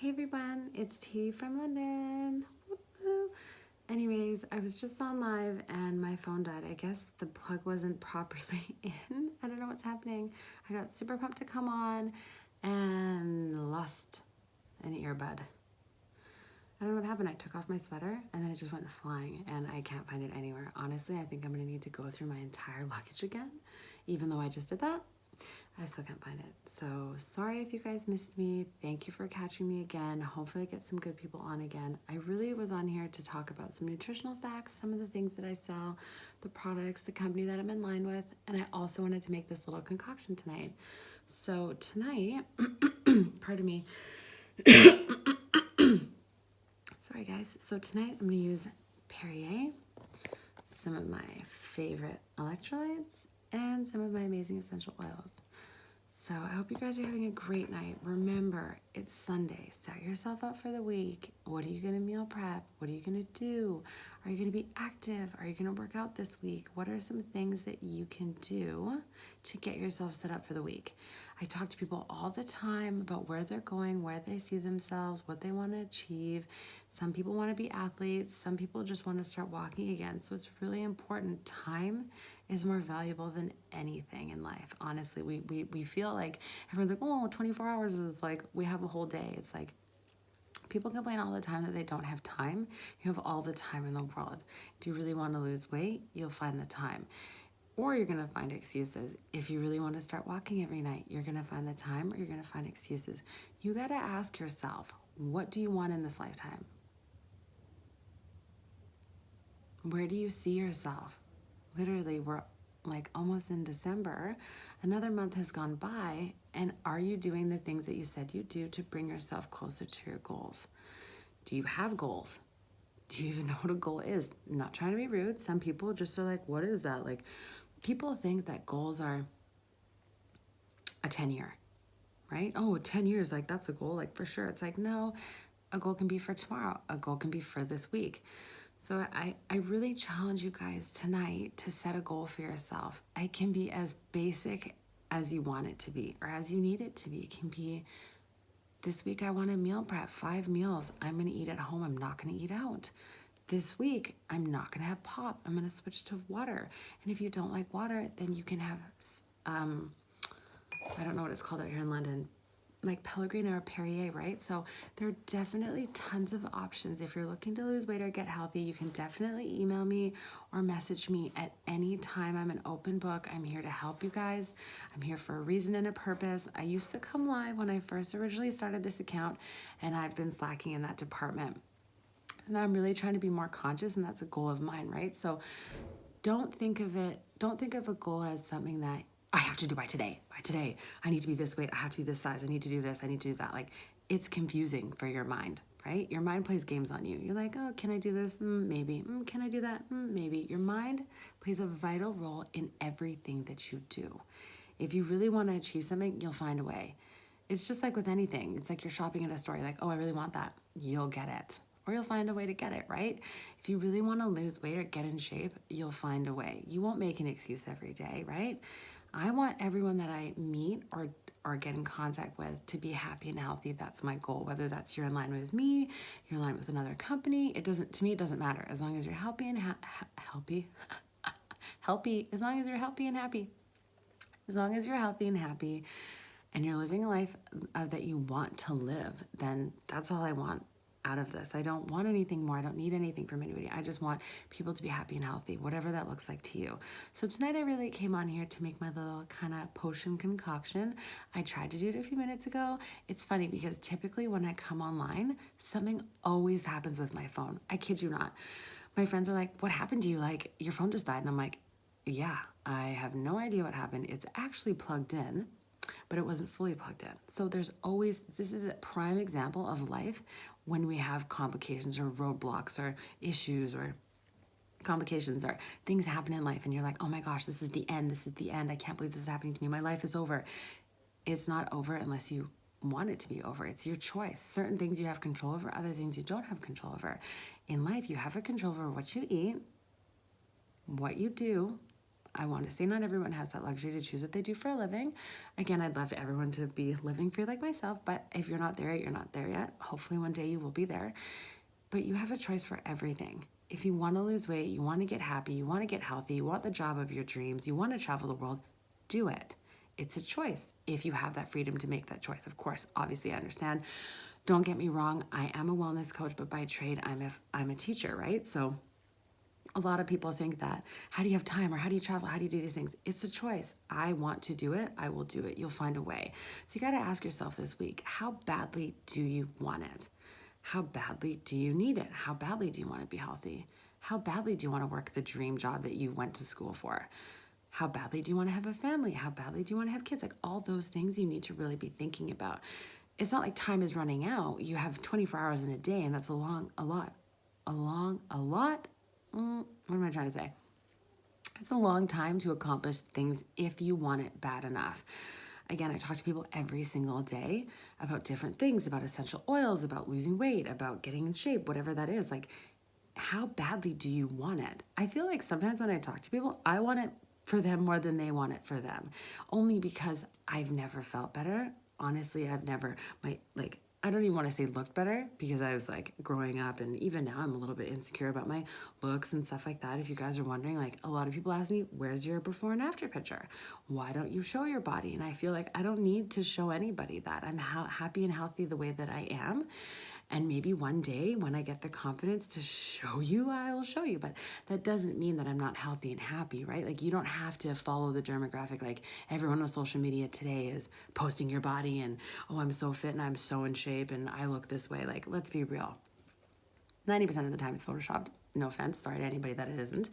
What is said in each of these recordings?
Hey everyone, it's T from London. Woo-hoo. Anyways, I was just on live and my phone died. I guess the plug wasn't properly in. I don't know what's happening. I got super pumped to come on and lost an earbud. I don't know what happened. I took off my sweater and then it just went flying and I can't find it anywhere. Honestly, I think I'm gonna need to go through my entire luggage again, even though I just did that. I still can't find it. So sorry if you guys missed me. Thank you for catching me again. Hopefully I get some good people on again. I really was on here to talk about some nutritional facts, some of the things that I sell, the products, the company that I'm in line with, and I also wanted to make this little concoction tonight. So tonight, pardon me. Sorry guys. So tonight I'm gonna use Perrier, some of my favorite electrolytes, and some of my amazing essential oils. So I hope you guys are having a great night. Remember, it's Sunday. Set yourself up for the week. What are you going to meal prep? What are you going to do? Are you going to be active? Are you going to work out this week? What are some things that you can do to get yourself set up for the week? I talk to people all the time about where they're going, where they see themselves, what they want to achieve. Some people want to be athletes. Some people just want to start walking again. So it's really important. Time is more valuable than anything in life. Honestly, we feel like everyone's like, oh, 24 hours is like, we have a whole day. It's like, people complain all the time that they don't have time. You have all the time in the world. If you really want to lose weight, you'll find the time. Or you're going to find excuses. If you really want to start walking every night, you're going to find the time or you're going to find excuses. You got to ask yourself, what do you want in this lifetime? Where do you see yourself? Literally, we're like almost in December. Another month has gone by, and are you doing the things that you said you'd do to bring yourself closer to your goals? Do you have goals? Do you even know what a goal is? I'm not trying to be rude. Some people just are like, what is that? Like, people think that goals are a 10-year, right? Oh, 10 years, like that's a goal, like for sure. It's like, no, a goal can be for tomorrow. A goal can be for this week. So I really challenge you guys tonight to set a goal for yourself. It can be as basic as you want it to be or as you need it to be. It can be, this week I want to meal prep 5 meals. I'm going to eat at home. I'm not going to eat out. This week, I'm not going to have pop. I'm going to switch to water. And if you don't like water, then you can have, I don't know what it's called out here in London, like Pellegrino or Perrier, right? So there are definitely tons of options. If you're looking to lose weight or get healthy, you can definitely email me or message me at any time. I'm an open book. I'm here to help you guys. I'm here for a reason and a purpose. I used to come live when I first originally started this account, and I've been slacking in that department. And I'm really trying to be more conscious, and that's a goal of mine, right? So don't think of a goal as something that I have to do by today. By today, I need to be this weight. I have to be this size. I need to do this. I need to do that. Like, it's confusing for your mind, right? Your mind plays games on you. You're like, oh, can I do this? Maybe. Can I do that? Maybe. Your mind plays a vital role in everything that you do. If you really want to achieve something, you'll find a way. It's just like with anything. It's like you're shopping at a store. You're like, oh, I really want that. You'll get it. Or you'll find a way to get it, right? If you really want to lose weight or get in shape, you'll find a way. You won't make an excuse every day, right? I want everyone that I meet or get in contact with to be happy and healthy. That's my goal. Whether that's you're in line with me, you're in line with another company, to me, it doesn't matter. As long as you're healthy and healthy, as long as you're healthy and happy. As long as you're healthy and happy and you're living a life that you want to live, then that's all I want out of this. I don't want anything more. I don't need anything from anybody. I just want people to be happy and healthy, whatever that looks like to you. So tonight I really came on here to make my little kind of potion concoction. I tried to do it a few minutes ago. It's funny because typically when I come online, something always happens with my phone. I kid you not. My friends are like, what happened to you? Like, your phone just died. And I'm like, yeah, I have no idea what happened. It's actually plugged in, but it wasn't fully plugged in. So this is a prime example of life when we have complications or roadblocks or issues or complications or things happen in life and you're like, oh my gosh, this is the end. This is the end. I can't believe this is happening to me. My life is over. It's not over unless you want it to be over. It's your choice. Certain things you have control over, other things you don't have control over. In life, you have a control over what you eat, what you do, I want to say not everyone has that luxury to choose what they do for a living. Again, I'd love everyone to be living free like myself, but if you're not there, you're not there yet. Hopefully one day you will be there. But you have a choice for everything. If you want to lose weight, you want to get happy, you want to get healthy, you want the job of your dreams, you want to travel the world, do it. It's a choice if you have that freedom to make that choice. Of course, obviously I understand. Don't get me wrong, I am a wellness coach, but by trade I'm a teacher, right? So a lot of people think that, how do you have time, or how do you travel, how do you do these things? It's a choice. I want to do it, I will do it. You'll find a way. So you got to ask yourself this week, how badly do you want it? How badly do you need it? How badly do you want to be healthy? How badly do you want to work the dream job that you went to school for? How badly do you want to have a family? How badly do you want to have kids? Like, all those things you need to really be thinking about. It's not like time is running out. You have 24 hours in a day, and that's a lot. What am I trying to say? It's a long time to accomplish things if you want it bad enough. Again, I talk to people every single day about different things, about essential oils, about losing weight, about getting in shape, whatever that is. Like, how badly do you want it? I feel like sometimes when I talk to people, I want it for them more than they want it for them. Only because I've never felt better. Honestly, I've never, I don't even want to say looked better, because I was like growing up, and even now I'm a little bit insecure about my looks and stuff like that. If you guys are wondering, like, a lot of people ask me, where's your before and after picture? Why don't you show your body? And I feel like I don't need to show anybody that. I'm happy and healthy the way that I am. And maybe one day when I get the confidence to show you, I will show you. But that doesn't mean that I'm not healthy and happy, right? Like, you don't have to follow the demographic. Like, everyone on social media today is posting your body and, oh, I'm so fit and I'm so in shape and I look this way. Like, let's be real. 90% of the time it's photoshopped. No offense, sorry to anybody that it isn't.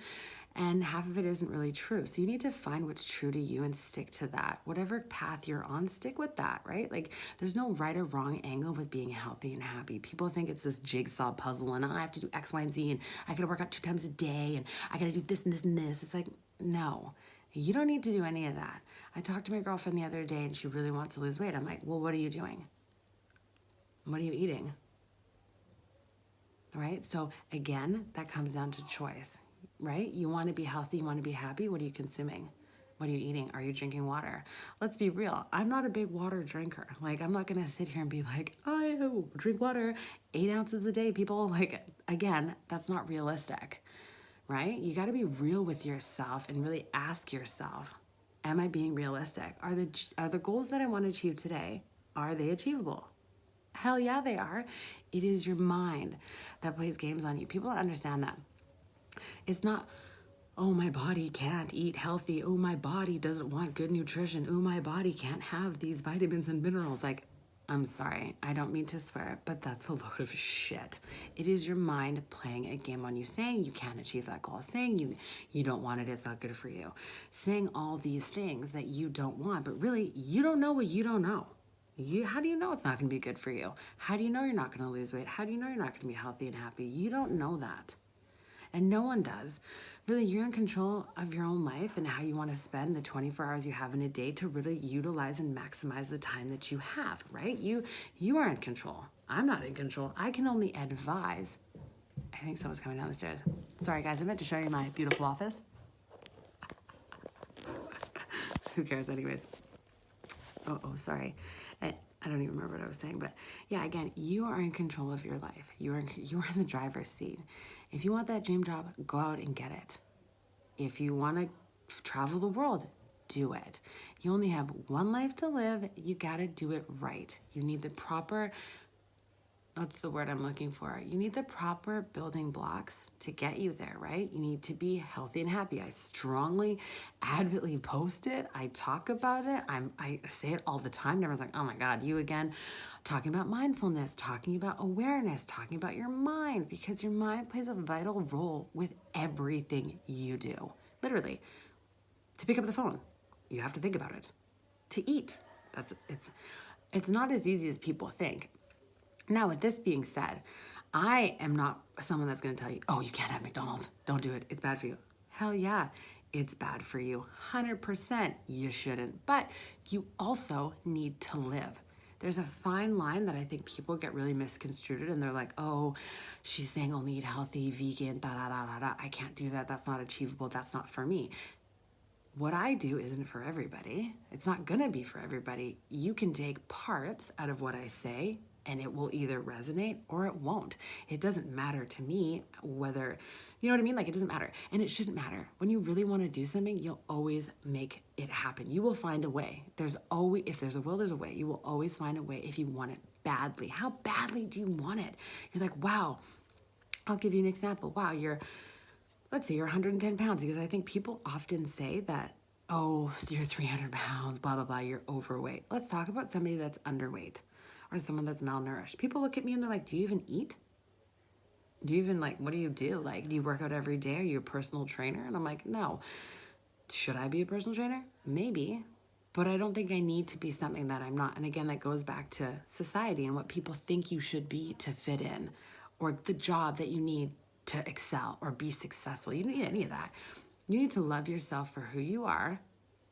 And half of it isn't really true. So you need to find what's true to you and stick to that. Whatever path you're on, stick with that, right? Like, there's no right or wrong angle with being healthy and happy. People think it's this jigsaw puzzle, and I have to do X, Y, and Z, and I gotta work out 2 times a day, and I gotta do this and this and this. It's like, no, you don't need to do any of that. I talked to my girlfriend the other day, and she really wants to lose weight. I'm like, well, what are you doing? What are you eating? Right? So again, that comes down to choice, right? You want to be healthy, you want to be happy. What are you consuming? What are you eating? Are you drinking water? Let's be real. I'm not a big water drinker. Like, I'm not going to sit here and be like, I drink water 8 ounces a day. People, like, again, that's not realistic, right? You got to be real with yourself and really ask yourself, am I being realistic? Are the goals that I want to achieve today, are they achievable? Hell yeah, they are. It is your mind that plays games on you. People don't understand that. It's not, oh, my body can't eat healthy. Oh, my body doesn't want good nutrition. Oh, my body can't have these vitamins and minerals. Like, I'm sorry, I don't mean to swear, but that's a load of shit. It is your mind playing a game on you, saying you can't achieve that goal, saying you don't want it, it's not good for you, saying all these things that you don't want, but really, you don't know what you don't know. How do you know it's not going to be good for you? How do you know you're not going to lose weight? How do you know you're not going to be healthy and happy? You don't know that. And no one does. Really, you're in control of your own life and how you want to spend the 24 hours you have in a day to really utilize and maximize the time that you have, right? You are in control. I'm not in control. I can only advise. I think someone's coming down the stairs. Sorry, guys. I meant to show you my beautiful office. Who cares anyways? Oh, sorry. I don't even remember what I was saying, but yeah, again, you are in control of your life. You are in the driver's seat. If you want that dream job, go out and get it. If you want to travel the world, do it. You only have one life to live. You got to do it right. You need the proper, what's the word I'm looking for? You need the proper building blocks to get you there, right? You need to be healthy and happy. I strongly, adamantly post it. I talk about it. I say it all the time. Everyone's like, oh my God, you again. Talking about mindfulness, talking about awareness, talking about your mind, because your mind plays a vital role with everything you do. Literally, to pick up the phone, you have to think about it. To eat, it's not as easy as people think. Now, with this being said, I am not someone that's going to tell you, oh, you can't have McDonald's. Don't do it. It's bad for you. Hell yeah, it's bad for you. 100% you shouldn't. But you also need to live. There's a fine line that I think people get really misconstrued, and they're like, oh, she's saying only eat healthy, vegan, da da da da da. I can't do that. That's not achievable. That's not for me. what I do isn't for everybody. It's not going to be for everybody. You can take parts out of what I say and it will either resonate or it won't. It doesn't matter to me whether, you know what I mean? Like, it doesn't matter. And it shouldn't matter. When you really want to do something, you'll always make it happen. You will find a way. There's always, if there's a will, there's a way. You will always find a way if you want it badly. How badly do you want it? You're like, wow, I'll give you an example. Wow, let's say you're 110 pounds, because I think people often say that, oh, you're 300 pounds, blah, blah, blah, you're overweight. Let's talk about somebody that's underweight or someone that's malnourished. People look at me and they're like, do you even eat? Do you even, like, what do you do? Like, do you work out every day? Are you a personal trainer? And I'm like, no. Should I be a personal trainer? Maybe. But I don't think I need to be something that I'm not. And again, that goes back to society and what people think you should be to fit in, or the job that you need to excel or be successful. You don't need any of that. You need to love yourself for who you are.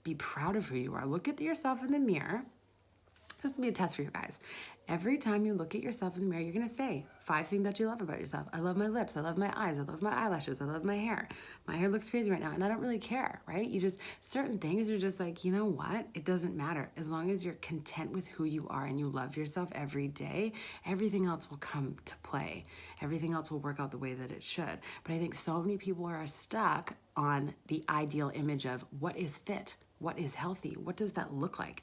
Be proud of who you are. Look at yourself in the mirror. This will be a test for you guys. Every time you look at yourself in the mirror, you're going to say 5 things that you love about yourself. I love my lips. I love my eyes. I love my eyelashes. I love my hair. My hair looks crazy right now, and I don't really care, right? Certain things are just like, you know what? It doesn't matter. As long as you're content with who you are and you love yourself every day, everything else will come to play. Everything else will work out the way that it should. But I think so many people are stuck on the ideal image of what is fit, what is healthy, what does that look like?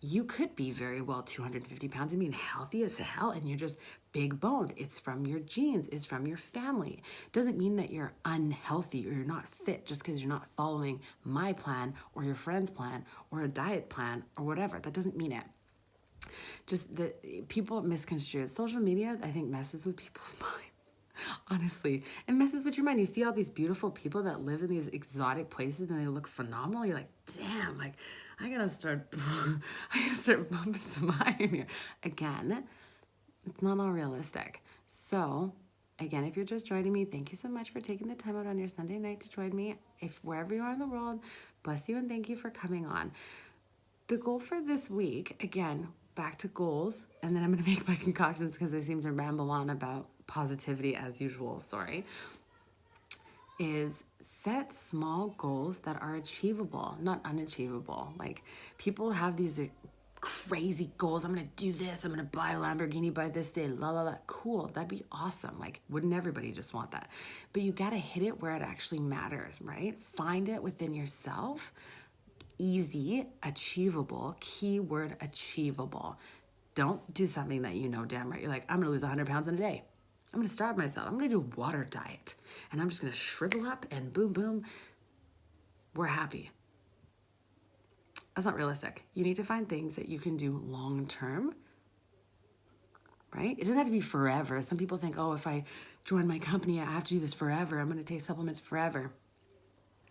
You could be very well 250 pounds and being healthy as hell, and you're just big boned. It's from your genes, it's from your family. Doesn't mean that you're unhealthy or you're not fit just because you're not following my plan or your friend's plan or a diet plan or whatever. That doesn't mean it. Just that people misconstrue it. Social media, I think, messes with people's minds. Honestly, it messes with your mind. You see all these beautiful people that live in these exotic places and they look phenomenal. You're like, damn, like, I gotta start bumping some iron here. Again, it's not all realistic. So, again, if you're just joining me, thank you so much for taking the time out on your Sunday night to join me. If wherever you are in the world, bless you and thank you for coming on. The goal for this week, again, back to goals, and then I'm gonna make my concoctions because I seem to ramble on about positivity as usual, sorry, is set small goals that are achievable, not unachievable. Like, people have these crazy goals. I'm going to do this. I'm going to buy a Lamborghini by this day. La, la, la. Cool. That'd be awesome. Like, wouldn't everybody just want that? But you got to hit it where it actually matters, right? Find it within yourself. Easy, achievable, keyword achievable. Don't do something that you know damn right. You're like, I'm going to lose 100 pounds in a day. I'm going to starve myself. I'm going to do a water diet. And I'm just going to shrivel up and boom, boom. We're happy. That's not realistic. You need to find things that you can do long term, right? It doesn't have to be forever. Some people think, oh, if I join my company, I have to do this forever. I'm going to take supplements forever.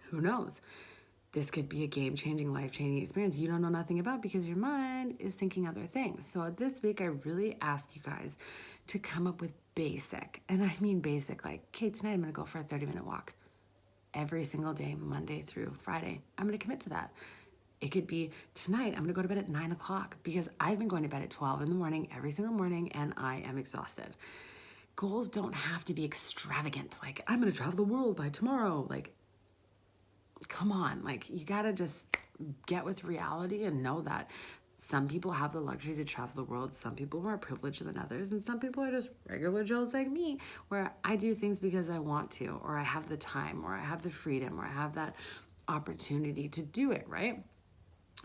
Who knows? This could be a game-changing, life-changing experience you don't know nothing about because your mind is thinking other things. So this week, I really ask you guys to come up with basic, and I mean basic, like, okay, tonight I'm going to go for a 30-minute walk every single day, Monday through Friday. I'm going to commit to that. It could be tonight I'm going to go to bed at 9 o'clock because I've been going to bed at 12 in the morning every single morning and I am exhausted. Goals don't have to be extravagant. Like, I'm going to travel the world by tomorrow. Like, come on. Like, you got to just get with reality and know that some people have the luxury to travel the world. Some people are more privileged than others. And some people are just regular Joes like me, where I do things because I want to, or I have the time, or I have the freedom, or I have that opportunity to do it, right?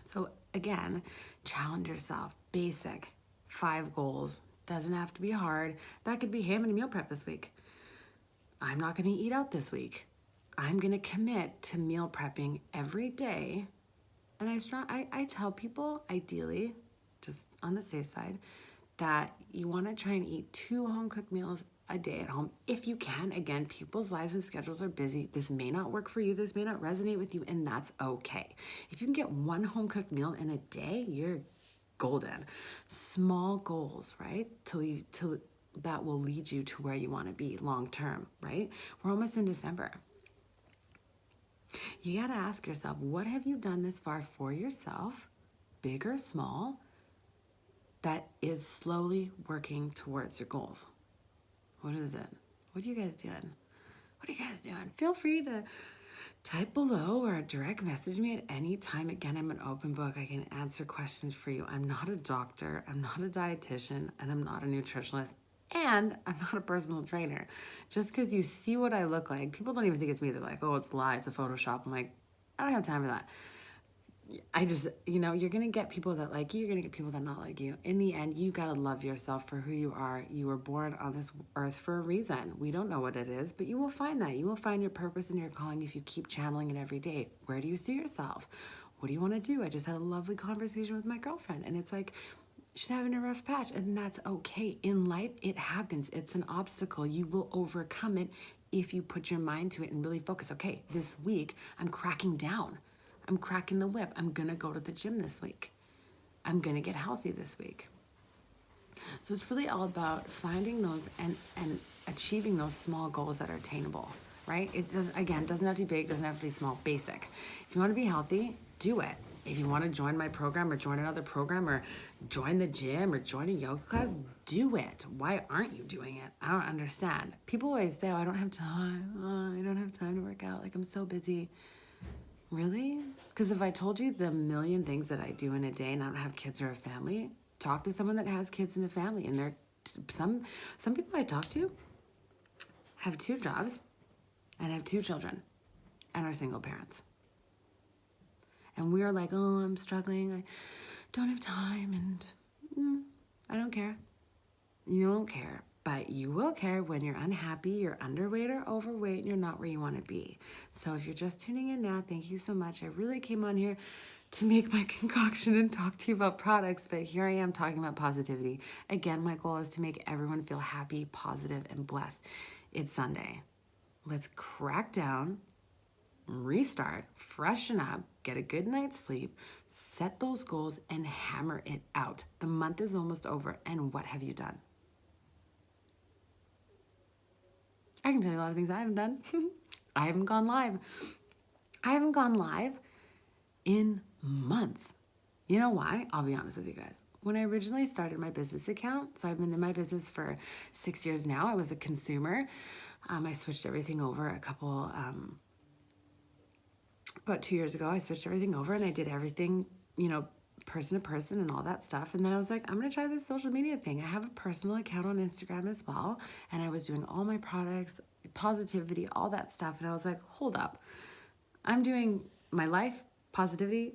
So again, challenge yourself. Basic 5 goals. Doesn't have to be hard. That could be, hey, I'm gonna meal prep this week. I'm not gonna eat out this week. I'm gonna commit to meal prepping every day. And I tell people, ideally, just on the safe side, that you wanna try and eat 2 home-cooked meals a day at home if you can. Again, people's lives and schedules are busy. This may not work for you. This may not resonate with you, and that's okay. If you can get 1 home-cooked meal in a day, you're golden. Small goals, right? That will lead you to where you want to be long-term, right? We're almost in December. You got to ask yourself, what have you done this far for yourself, big or small, that is slowly working towards your goals? What is it? What are you guys doing? What are you guys doing? Feel free to type below or direct message me at any time. Again, I'm an open book. I can answer questions for you. I'm not a doctor, I'm not a dietitian, and I'm not a nutritionist, and I'm not a personal trainer. Just because you see what I look like, people don't even think it's me. They're like, oh, it's a lie, it's a Photoshop. I'm like, I don't have time for that. I just, you're going to get people that like you. You're going to get people that not like you. In the end, you got to love yourself for who you are. You were born on this earth for a reason. We don't know what it is, but you will find that. You will find your purpose and your calling if you keep channeling it every day. Where do you see yourself? What do you want to do? I just had a lovely conversation with my girlfriend, and it's like, she's having a rough patch, and that's okay. In life, it happens. It's an obstacle. You will overcome it if you put your mind to it and really focus. Okay, this week, I'm cracking down. I'm cracking the whip. I'm going to go to the gym this week. I'm going to get healthy this week. So it's really all about finding those and achieving those small goals that are attainable, right? It doesn't have to be big, doesn't have to be small, basic. If you want to be healthy, do it. If you want to join my program or join another program or join the gym or join a yoga class, do it. Why aren't you doing it? I don't understand. People always say, oh, I don't have time. Oh, I don't have time to work out. Like, I'm so busy. Really? Because if I told you the million things that I do in a day and I don't have kids or a family, talk to someone that has kids and a family. And they're some people I talk to have 2 jobs and have 2 children and are single parents. And we are like, oh, I'm struggling. I don't have time and I don't care. You don't care. But you will care when you're unhappy, you're underweight or overweight, and you're not where you want to be. So if you're just tuning in now, thank you so much. I really came on here to make my concoction and talk to you about products, but here I am talking about positivity. Again, my goal is to make everyone feel happy, positive, and blessed. It's Sunday. Let's crack down, restart, freshen up, get a good night's sleep, set those goals, and hammer it out. The month is almost over, and what have you done? I can tell you a lot of things I haven't done. I haven't gone live. I haven't gone live in months. You know why? I'll be honest with you guys. When I originally started my business account, so I've been in my business for 6 years now. I was a consumer. I switched everything over about 2 years ago. I switched everything over and I did everything, person to person and all that stuff. And then I was like, I'm going to try this social media thing. I have a personal account on Instagram as well. And I was doing all my products, positivity, all that stuff. And I was like, hold up. I'm doing my life, positivity,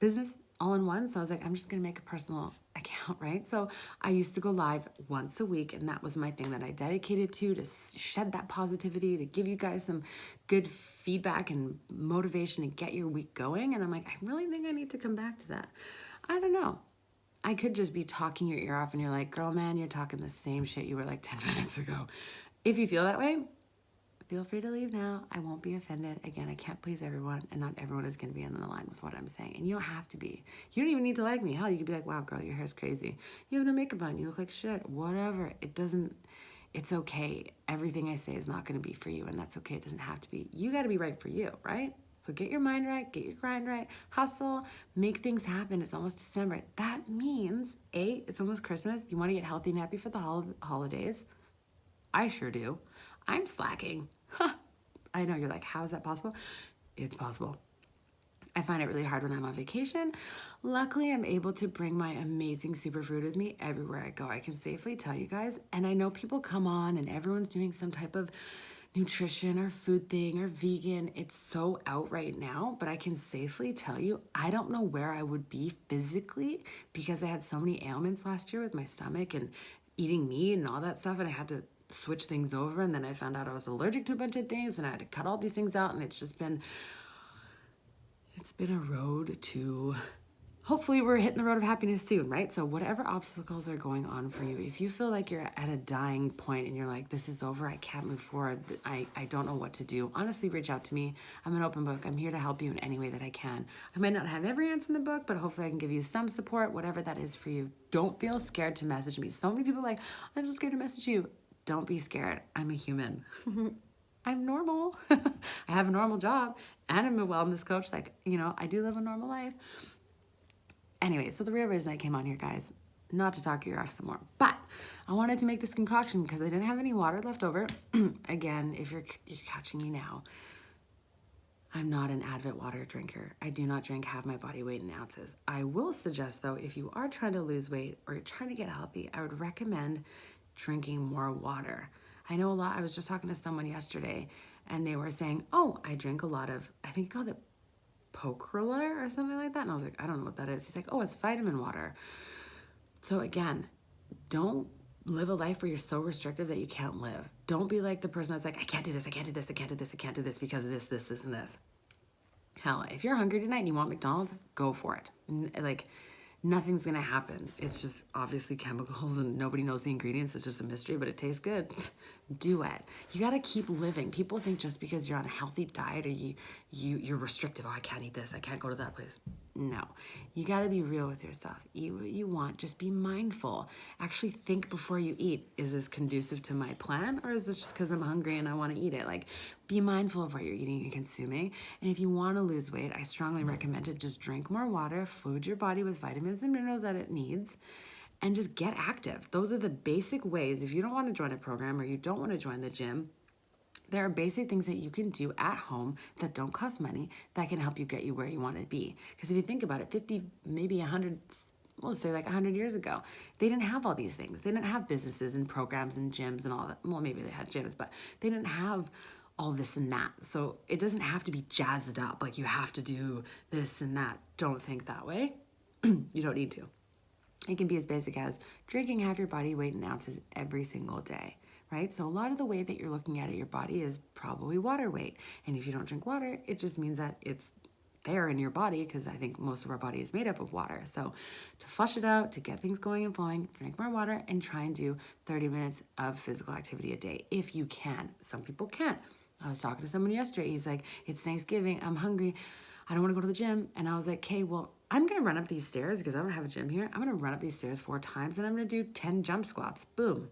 business all in one. So I was like, I'm just going to make a personal account, right? So I used to go live once a week, and that was my thing that I dedicated to shed that positivity, to give you guys some good feedback and motivation to get your week going. And I'm like, I really think I need to come back to that. I don't know. I could just be talking your ear off and you're like, girl, man, you're talking the same shit you were like 10 minutes ago. If you feel that way, feel free to leave now. I won't be offended. Again, I can't please everyone, and not everyone is going to be in line with what I'm saying. And you don't have to be. You don't even need to like me. Hell, you could be like, wow, girl, your hair's crazy. You have no makeup on. You look like shit. Whatever. It's okay. Everything I say is not going to be for you, and that's okay. It doesn't have to be. You got to be right for you, right? So get your mind right, get your grind right, hustle, make things happen. It's almost December. That means, it's almost Christmas. You want to get healthy and happy for the holidays? I sure do. I'm slacking. I know, you're like, how is that possible? It's possible. I find it really hard when I'm on vacation. Luckily, I'm able to bring my amazing superfood with me everywhere I go. I can safely tell you guys. And I know people come on and everyone's doing some type of nutrition or food thing or vegan. It's so out right now, but I can safely tell you, I don't know where I would be physically because I had so many ailments last year with my stomach and eating meat and all that stuff. And I had to switch things over, and then I found out I was allergic to a bunch of things, and I had to cut all these things out, and it's been a road to, hopefully we're hitting the road of happiness soon, right? So whatever obstacles are going on for you, if you feel like you're at a dying point and you're like, this is over, I can't move forward, I don't know what to do, honestly, reach out to me. I'm an open book. I'm here to help you in any way that I can. I might not have every answer in the book, but hopefully I can give you some support, whatever that is for you. Don't feel scared to message me. So many people are like, I'm so scared to message you. Don't be scared. I'm a human. I'm normal. I have a normal job and I'm a wellness coach. I do live a normal life. Anyway, so the real reason I came on here, guys, not to talk your ear off some more, but I wanted to make this concoction because I didn't have any water left over. Again, if you're catching me now, I'm not an avid water drinker. I do not drink half my body weight in ounces. I will suggest, though, if you are trying to lose weight or you're trying to get healthy, I would recommend drinking more water. I know a lot. I was just talking to someone yesterday, and they were saying, oh, I drink a lot of, I think he called it Pocrela or something like that. And I was like, I don't know what that is. He's like, oh, it's vitamin water. So again, don't live a life where you're so restrictive that you can't live. Don't be like the person that's like, I can't do this, I can't do this, I can't do this, I can't do this because of this, and this. Hell, if you're hungry tonight and you want McDonald's, go for it. Like, nothing's gonna happen. It's just obviously chemicals and nobody knows the ingredients. It's just a mystery, but it tastes good. Do it. You gotta keep living. People think just because you're on a healthy diet or you're restrictive, oh, I can't eat this, I can't go to that place. No, you gotta be real with yourself. Eat what you want, just be mindful. Actually think before you eat. Is this conducive to my plan or is this just because I'm hungry and I wanna eat it? Like, be mindful of what you're eating and consuming. And if you wanna lose weight, I strongly recommend it. Just drink more water, food your body with vitamins and minerals that it needs, and just get active. Those are the basic ways. If you don't wanna join a program or you don't wanna join the gym, there are basic things that you can do at home that don't cost money that can help you get you where you want to be. Because if you think about it, 50, maybe 100, we'll say like 100 years ago, they didn't have all these things. They didn't have businesses and programs and gyms and all that. Well, maybe they had gyms, but they didn't have all this and that. So it doesn't have to be jazzed up like you have to do this and that. Don't think that way. You don't need to. It can be as basic as drinking half your body weight in ounces every single day. Right? So a lot of the way that you're looking at your body is probably water weight. And if you don't drink water, it just means that it's there in your body because I think most of our body is made up of water. So to flush it out, to get things going and flowing, drink more water and try and do 30 minutes of physical activity a day if you can. Some people can't. I was talking to someone yesterday. He's like, it's Thanksgiving. I'm hungry. I don't want to go to the gym. And I was like, okay, well, I'm going to run up these stairs because I don't have a gym here. I'm going to run up these stairs 4 times and I'm going to do 10 jump squats. Boom.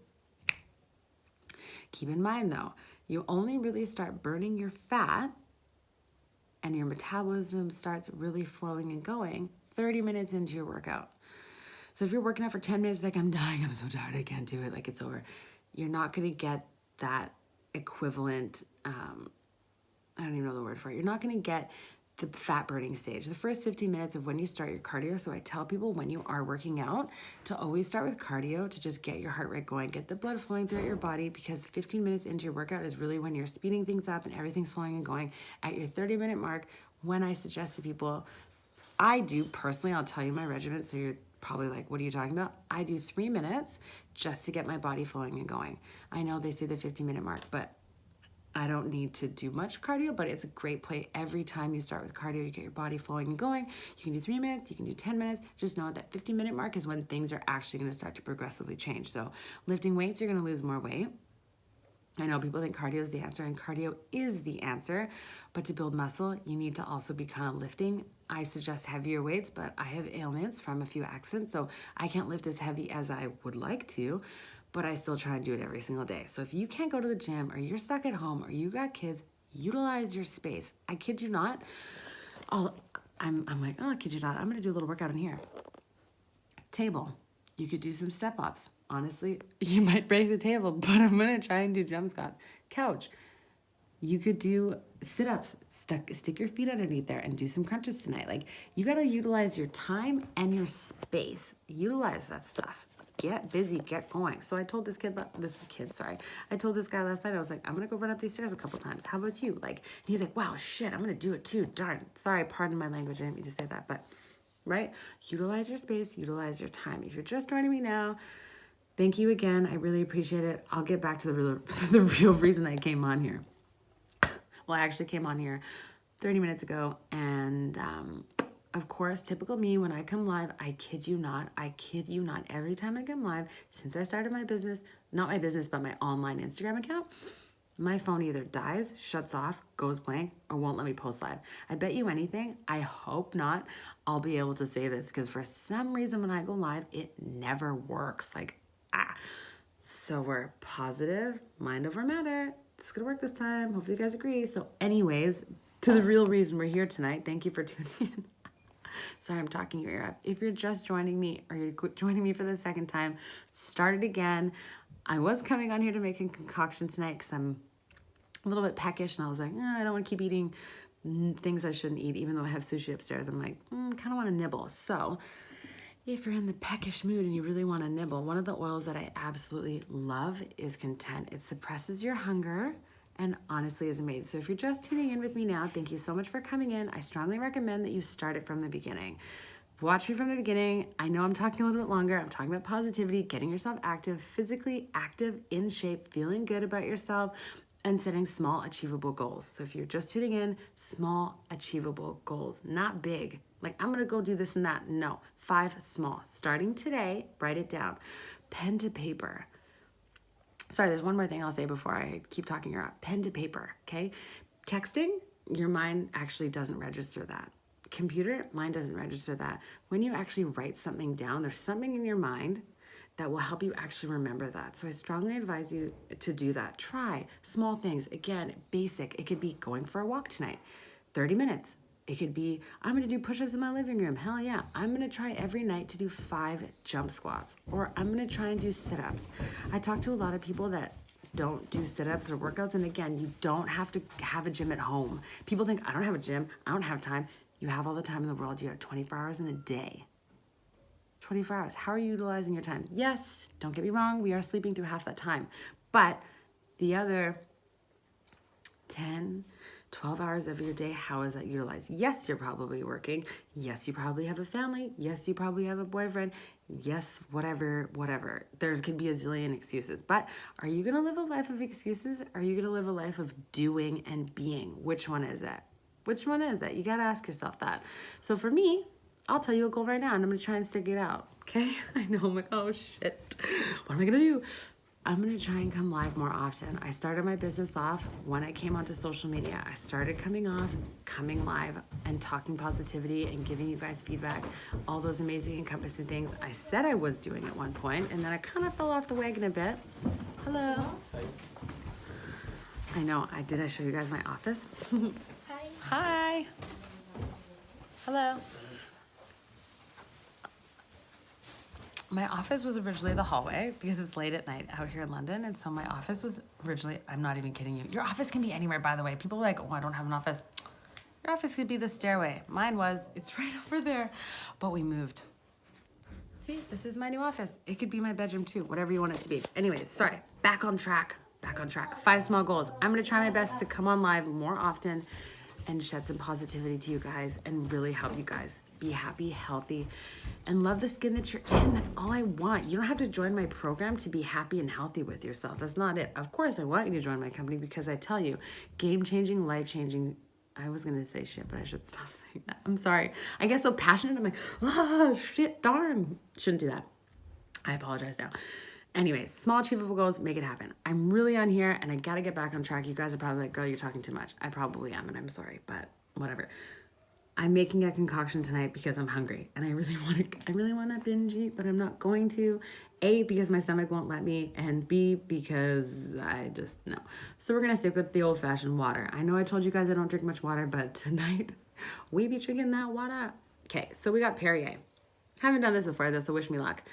Keep in mind though, you only really start burning your fat and your metabolism starts really flowing and going 30 minutes into your workout. So if you're working out for 10 minutes, like I'm dying, I'm so tired, I can't do it, like it's over. You're not gonna get that equivalent, I don't even know the word for it. You're not gonna get the fat burning stage. The first 15 minutes of when you start your cardio. So I tell people when you are working out to always start with cardio to just get your heart rate going, get the blood flowing throughout your body because 15 minutes into your workout is really when you're speeding things up and everything's flowing and going. At your 30-minute mark, when I suggest to people, I do personally, I'll tell you my regimen. So you're probably like, what are you talking about? I do 3 minutes just to get my body flowing and going. I know they say the 15-minute mark, but I don't need to do much cardio, but it's a great play. Every time you start with cardio, you get your body flowing and going. You can do 3 minutes, you can do 10 minutes. Just know that 15-minute mark is when things are actually gonna start to progressively change. So lifting weights, you're gonna lose more weight. I know people think cardio is the answer, and cardio is the answer, but to build muscle, you need to also be kind of lifting. I suggest heavier weights, but I have ailments from a few accidents, so I can't lift as heavy as I would like to, but I still try and do it every single day. So if you can't go to the gym or you're stuck at home or you got kids, utilize your space. I kid you not. I'm like, oh, I kid you not. I'm gonna do a little workout in here. Table. You could do some step ups. Honestly, you might break the table, but I'm gonna try and do jump squats. Couch. You could do sit-ups, stick your feet underneath there and do some crunches tonight. Like, you gotta utilize your time and your space. Utilize that stuff. Get busy, get going. So I told I told this guy last night, I was like, I'm gonna go run up these stairs a couple times. How about you? Like, and he's like, wow, shit, I'm gonna do it too. Darn. Sorry, pardon my language. I didn't mean to say that, but right? Utilize your space, utilize your time. If you're just joining me now, thank you again. I really appreciate it. I'll get back to the real reason I came on here. Well, I actually came on here 30 minutes ago, and of course, typical me, when I come live, I kid you not, every time I come live, since I started my business, not my business, but my online Instagram account, my phone either dies, shuts off, goes blank, or won't let me post live. I bet you anything, I hope not, I'll be able to say this, because for some reason when I go live, it never works. So we're positive, mind over matter. It's gonna work this time. Hopefully you guys agree. So anyways, to the real reason we're here tonight, thank you for tuning in. Sorry, I'm talking your ear up. If you're just joining me or you're joining me for the second time, start it again. I was coming on here to make a concoction tonight because I'm a little bit peckish and I was like, I don't want to keep eating things I shouldn't eat, even though I have sushi upstairs. I'm like, kind of want to nibble. So if you're in the peckish mood and you really want to nibble, one of the oils that I absolutely love is Content. It suppresses your hunger and honestly is amazing. So if you're just tuning in with me now, thank you so much for coming in. I strongly recommend that you start it from the beginning. Watch me from the beginning. I know I'm talking a little bit longer. I'm talking about positivity, getting yourself active, physically active, in shape, feeling good about yourself, and setting small, achievable goals. So if you're just tuning in, small, achievable goals, not big. Like, I'm gonna go do this and that. No, 5 small. Starting today, write it down. Pen to paper. Sorry, there's one more thing I'll say before I keep talking her up. Pen to paper, okay? Texting, your mind actually doesn't register that. Computer, mind doesn't register that. When you actually write something down, there's something in your mind that will help you actually remember that. So I strongly advise you to do that. Try small things. Again, basic. It could be going for a walk tonight, 30 minutes. It could be, I'm gonna do push-ups in my living room. Hell yeah. I'm gonna try every night to do 5 jump squats, or I'm gonna try and do sit-ups. I talk to a lot of people that don't do sit-ups or workouts. And again, you don't have to have a gym at home. People think, I don't have a gym. I don't have time. You have all the time in the world. You have 24 hours in a day. 24 hours. How are you utilizing your time? Yes, don't get me wrong, we are sleeping through half that time. But the other 10, 12 hours of your day, how is that utilized? Yes, you're probably working. Yes, you probably have a family. Yes, you probably have a boyfriend. Yes, whatever. There's could be a zillion excuses. But are you going to live a life of excuses? Are you going to live a life of doing and being? Which one is it? Which one is it? You got to ask yourself that. So for me, I'll tell you a goal right now, and I'm going to try and stick it out, okay? I know, I'm like, oh, shit. What am I going to do? I'm going to try and come live more often. I started my business off when I came onto social media. I started coming live, and talking positivity and giving you guys feedback, all those amazing encompassing things I said I was doing at one point, and then I kind of fell off the wagon a bit. Hello. Hi. I know, did I show you guys my office? Hi. Hi. Hello. My office was originally the hallway because it's late at night out here in London. And so my office was originally, I'm not even kidding you. Your office can be anywhere, by the way. People are like, oh, I don't have an office. Your office could be the stairway. Mine was, it's right over there. But we moved. See, this is my new office. It could be my bedroom too, whatever you want it to be. Anyways, sorry, back on track. 5 small goals. I'm gonna try my best to come on live more often and shed some positivity to you guys and really help you guys be happy, healthy, and love the skin that you're in. That's all I want. You don't have to join my program to be happy and healthy with yourself. That's not it. Of course, I want you to join my company because I tell you, game-changing, life-changing. I was gonna say shit, but I should stop saying that. I'm sorry. I get so passionate. I'm like, oh, shit, darn. Shouldn't do that. I apologize now. Anyways, small achievable goals, make it happen. I'm really on here and I gotta get back on track. You guys are probably like, girl, you're talking too much. I probably am and I'm sorry, but whatever. I'm making a concoction tonight because I'm hungry and I really want to binge eat, but I'm not going to. A, because my stomach won't let me, and B, because I just, no. So we're gonna stick with the old-fashioned water. I know I told you guys I don't drink much water, but tonight we be drinking that water. Okay, so we got Perrier. Haven't done this before though, so wish me luck.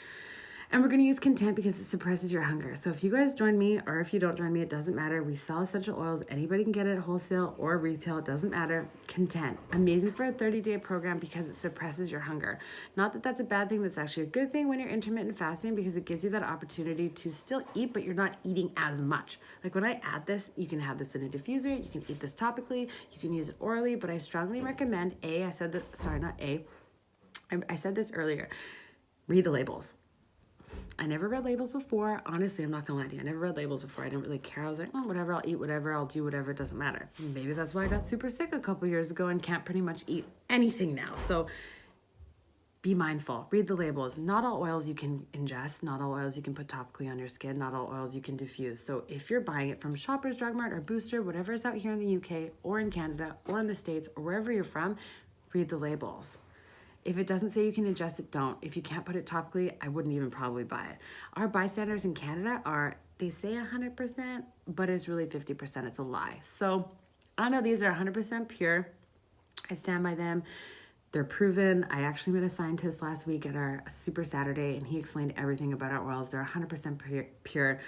And we're going to use Content because it suppresses your hunger. So if you guys join me or if you don't join me, it doesn't matter. We sell essential oils. Anybody can get it at wholesale or retail. It doesn't matter. Content. Amazing for a 30-day program because it suppresses your hunger. Not that that's a bad thing. That's actually a good thing when you're intermittent fasting because it gives you that opportunity to still eat, but you're not eating as much. Like when I add this, you can have this in a diffuser. You can eat this topically. You can use it orally. But I strongly recommend, I said this earlier, read the labels. I never read labels before. Honestly, I'm not gonna lie to you. I never read labels before. I didn't really care. I was like, whatever, I'll eat whatever, I'll do whatever, it doesn't matter. Maybe that's why I got super sick a couple years ago and can't pretty much eat anything now. So be mindful, read the labels. Not all oils you can ingest, not all oils you can put topically on your skin, not all oils you can diffuse. So if you're buying it from Shoppers Drug Mart or Booster, whatever is out here in the UK or in Canada or in the States or wherever you're from, read the labels. If it doesn't say you can ingest it, don't. If you can't put it topically, I wouldn't even probably buy it. Our bystanders in Canada they say 100%, but it's really 50%. It's a lie. So I know these are 100% pure. I stand by them. They're proven. I actually met a scientist last week at our Super Saturday, and he explained everything about our oils. They're 100% pure.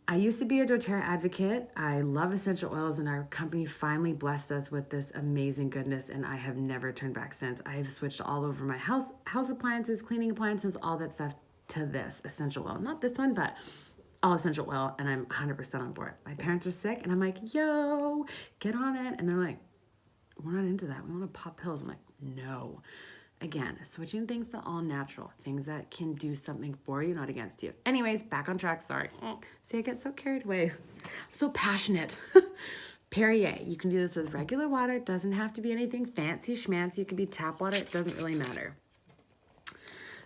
I used to be a doTERRA advocate. I love essential oils, and our company finally blessed us with this amazing goodness, and I have never turned back since. I have switched all over my house appliances, cleaning appliances, all that stuff to this essential oil. Not this one, but all essential oil, and I'm 100% on board. My parents are sick, and I'm like, yo, get on it. And they're like, we're not into that. We want to pop pills. I'm like, no. Again, switching things to all natural, things that can do something for you, not against you. Anyways, back on track. Sorry. See, I get so carried away. I'm so passionate. Perrier. You can do this with regular water. It doesn't have to be anything fancy schmancy. It can be tap water. It doesn't really matter.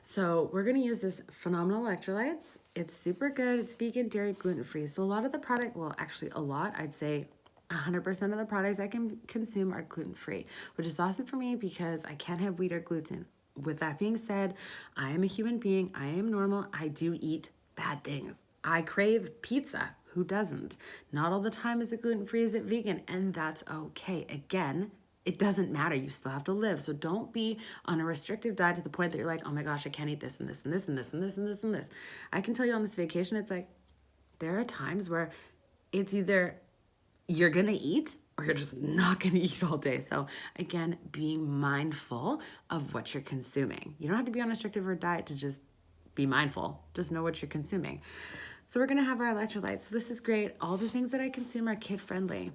So we're going to use this Phenomenal Electrolytes. It's super good. It's vegan, dairy, gluten-free. So a lot of the product, well, actually a lot, I'd say 100% of the products I can consume are gluten-free, which is awesome for me because I can't have wheat or gluten. With that being said, I am a human being. I am normal. I do eat bad things. I crave pizza. Who doesn't? Not all the time is it gluten-free, is it vegan? And that's okay. Again, it doesn't matter. You still have to live. So don't be on a restrictive diet to the point that you're like, oh my gosh, I can't eat this and this and this and this and this and this and this. I can tell you on this vacation, it's like, there are times where it's either you're going to eat or you're just not going to eat all day. So again, being mindful of what you're consuming. You don't have to be on a restrictive or diet to just be mindful. Just know what you're consuming. So we're going to have our electrolytes. So this is great. All the things that I consume are kid friendly.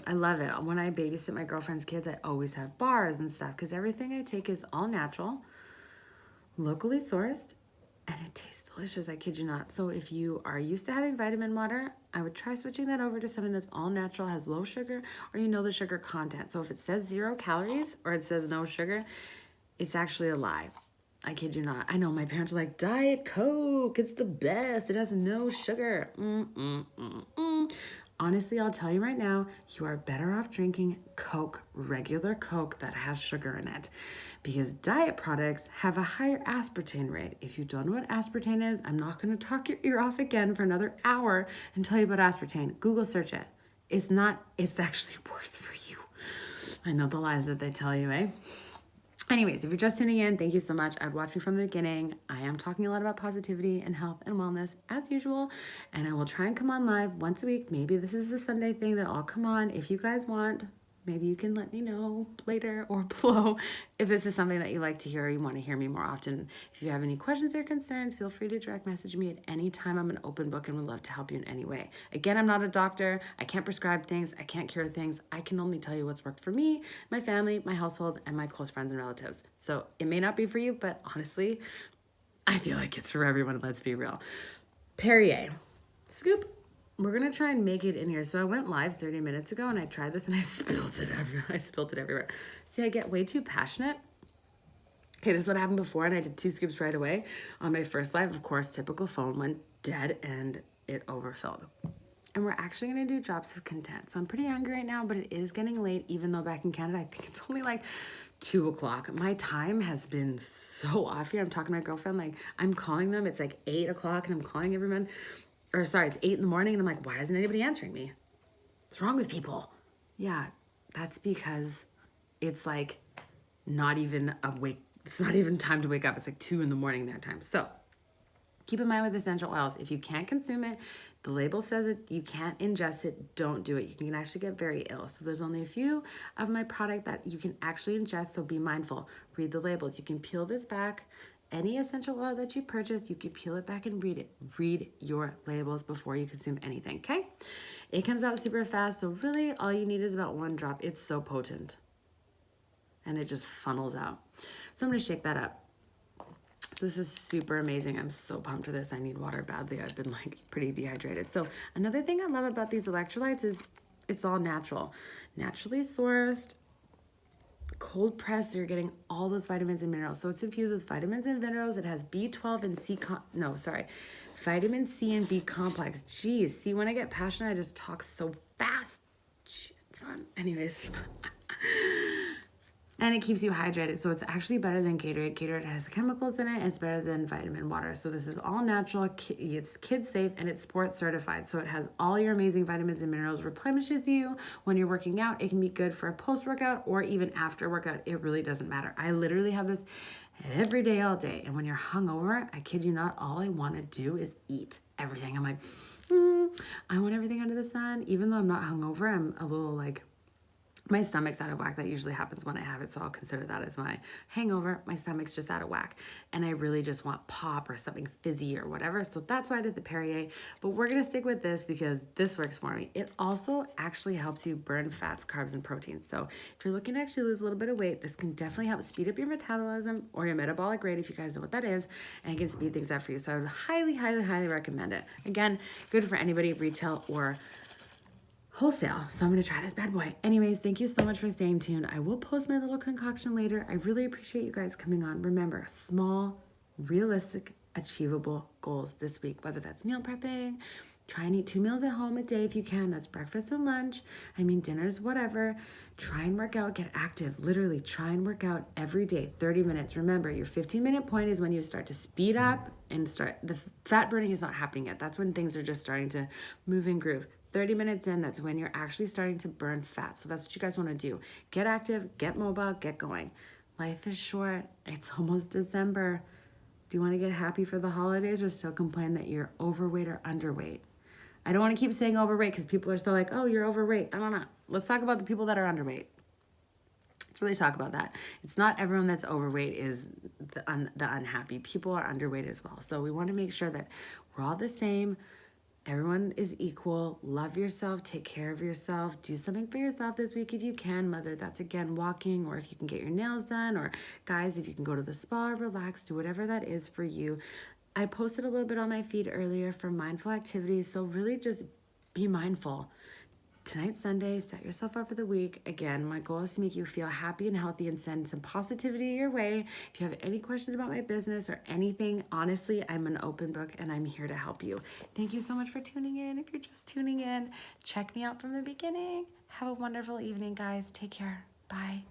I love it. When I babysit my girlfriend's kids, I always have bars and stuff because everything I take is all natural, locally sourced, and it tastes delicious. I kid you not. So if you are used to having vitamin water, I would try switching that over to something that's all natural, has low sugar, or you know the sugar content. So if it says 0 calories or it says no sugar, it's actually a lie. I kid you not. I know my parents are like, Diet Coke, it's the best. It has no sugar. Honestly, I'll tell you right now, you are better off drinking Coke, regular Coke that has sugar in it, because diet products have a higher aspartame rate. If you don't know what aspartame is, I'm not going to talk your ear off again for another hour and tell you about aspartame. Google search it. It's actually worse for you. I know the lies that they tell you, eh? Anyways, if you're just tuning in, thank you so much. I've watched me from the beginning. I am talking a lot about positivity and health and wellness as usual, and I will try and come on live once a week. Maybe this is a Sunday thing that I'll come on if you guys want. Maybe you can let me know later or below if this is something that you like to hear or you want to hear me more often. If you have any questions or concerns, feel free to direct message me at any time. I'm an open book and would love to help you in any way. Again, I'm not a doctor. I can't prescribe things. I can't cure things. I can only tell you what's worked for me, my family, my household, and my close friends and relatives. So it may not be for you, but honestly, I feel like it's for everyone. Let's be real. Perrier. Scoop. We're going to try and make it in here. So I went live 30 minutes ago and I tried this and I spilled it everywhere. See, I get way too passionate. Okay, this is what happened before and I did 2 scoops right away. On my first live, of course, typical phone went dead and it overfilled. And we're actually going to do drops of content. So I'm pretty hungry right now, but it is getting late, even though back in Canada, I think it's only like 2 o'clock. My time has been so off here. I'm talking to my girlfriend, like I'm calling them. It's like 8 o'clock and I'm calling everyone. Or sorry, it's 8 in the morning and I'm like, why isn't anybody answering me? What's wrong with people? Yeah, that's because it's like not even awake. It's not even time to wake up. It's like 2 in the morning their time. So keep in mind with essential oils, if you can't consume it, the label says it, you can't ingest it, don't do it. You can actually get very ill. So there's only a few of my product that you can actually ingest, so be mindful. Read the labels. You can peel this back. Any essential oil that you purchase, you can peel it back and read it. Read your labels before you consume anything, okay? It comes out super fast, so really all you need is about 1 drop. It's so potent. And it just funnels out. So I'm gonna shake that up. So this is super amazing. I'm so pumped for this. I need water badly. I've been like pretty dehydrated. So another thing I love about these electrolytes is it's all natural. Naturally sourced, cold pressed, so you're getting all those vitamins and minerals. So it's infused with vitamins and minerals. It has B12 and vitamin C and B complex. Geez, see, when I get passionate, I just talk so fast. Shit, son. Anyways. And it keeps you hydrated. So it's actually better than Gatorade. Gatorade has chemicals in it. And it's better than vitamin water. So this is all natural. It's kid safe and it's sports certified. So it has all your amazing vitamins and minerals, replenishes you when you're working out. It can be good for a post-workout or even after workout. It really doesn't matter. I literally have this every day, all day. And when you're hungover, I kid you not, all I want to do is eat. everything. I'm like, I want everything under the sun. Even though I'm not hungover, I'm a little like, my stomach's out of whack. That usually happens when I have it, so I'll consider that as my hangover. My stomach's just out of whack, and I really just want pop or something fizzy or whatever. So that's why I did the Perrier, but we're gonna stick with this because this works for me. It also actually helps you burn fats, carbs, and proteins. So if you're looking to actually lose a little bit of weight, this can definitely help speed up your metabolism or your metabolic rate, if you guys know what that is, and it can speed things up for you. So I would highly, highly, highly recommend it. Again, good for anybody, retail or wholesale. So I'm going to try this bad boy. Anyways, thank you so much for staying tuned. I will post my little concoction later. I really appreciate you guys coming on. Remember, small, realistic, achievable goals this week, whether that's meal prepping, try and eat 2 meals at home a day if you can. That's breakfast and lunch. I mean, dinners, whatever. Try and work out, get active. Literally try and work out every day, 30 minutes. Remember, your 15-minute point is when you start to speed up and start, the fat burning is not happening yet. That's when things are just starting to move and groove. 30 minutes in, that's when you're actually starting to burn fat. So that's what you guys want to do. Get active, get mobile, get going. Life is short. It's almost December. Do you want to get happy for the holidays or still complain that you're overweight or underweight? I don't want to keep saying overweight because people are still like, oh, you're overweight. I don't know. Let's talk about the people that are underweight. Let's really talk about that. It's not everyone that's overweight is the unhappy. People are underweight as well. So we want to make sure that we're all the same. Everyone is equal. Love yourself. Take care of yourself. Do something for yourself this week if you can, whether that's, again, walking or if you can get your nails done, or guys, if you can go to the spa, relax, do whatever that is for you. I posted a little bit on my feed earlier for mindful activities, so really just be mindful. Tonight's Sunday, set yourself up for the week. Again, my goal is to make you feel happy and healthy and send some positivity your way. If you have any questions about my business or anything, honestly, I'm an open book and I'm here to help you. Thank you so much for tuning in. If you're just tuning in, check me out from the beginning. Have a wonderful evening, guys. Take care. Bye.